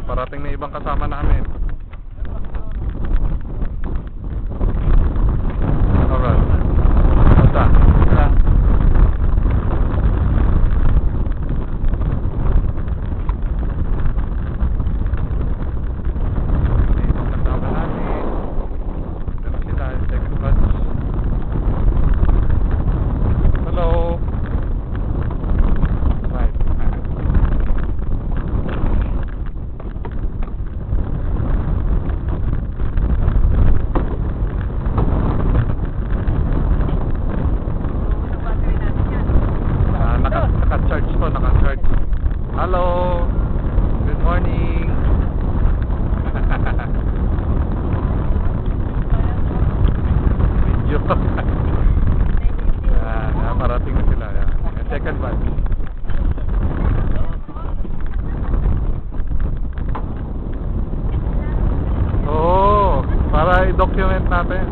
Parating na ibang kasama namin. Alright. Basta. Naka-charge po, naka-charge. Hello. Good morning. Video. Parating na sila. Second batch. Oo, para i-document natin.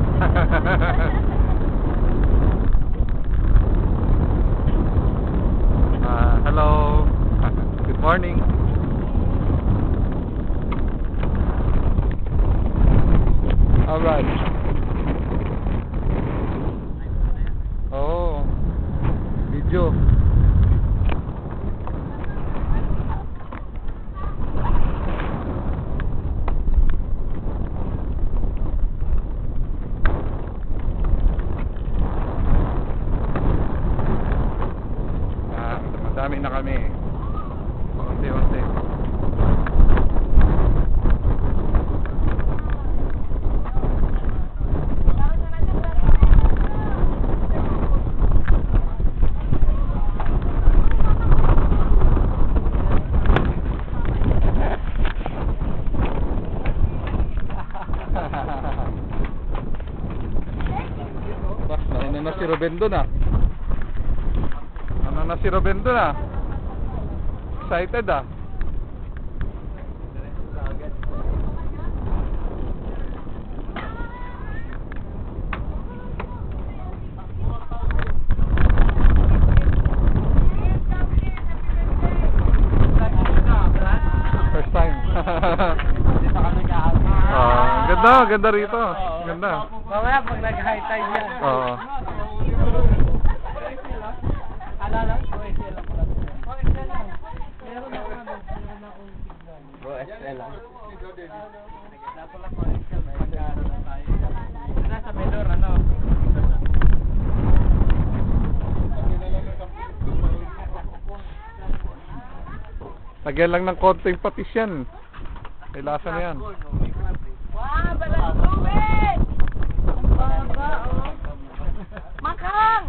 Hello. Good morning. All right. Oh, video. Madami na kami. Unti-unti. Ano na si Robendo na? Ano na si Robendo na? Excited ah. First time. Ganda rito. Ganda. Mamaya pag nag-high tide yan. Oo. Nasa Medor, ano? Lagyan lang ng konting patis yan. May lasa na yan. Wow, balang tubig! Ang baba, oh. Makang!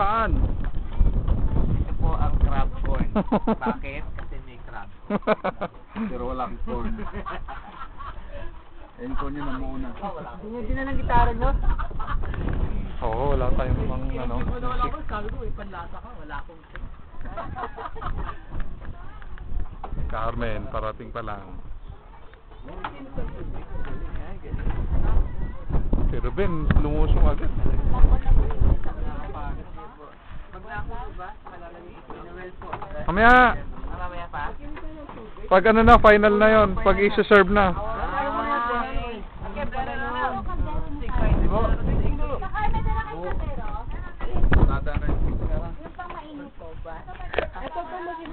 Kaan? Ito po ang crab corn. Bakit? Kasi may crab. Pero walang corn. Ayun corn yun ang muna. Hindi na ng gitara nyo? Oo, wala tayong mga ano. Wala ko, sabi ko, ipanlasa ka. Wala akong Carmen, parating pa lang. Si Ruben, lumusong agad. Mamaya. Mamaya pa? Pag ano na, final na yon. Pag isa-serve na. Ito po maging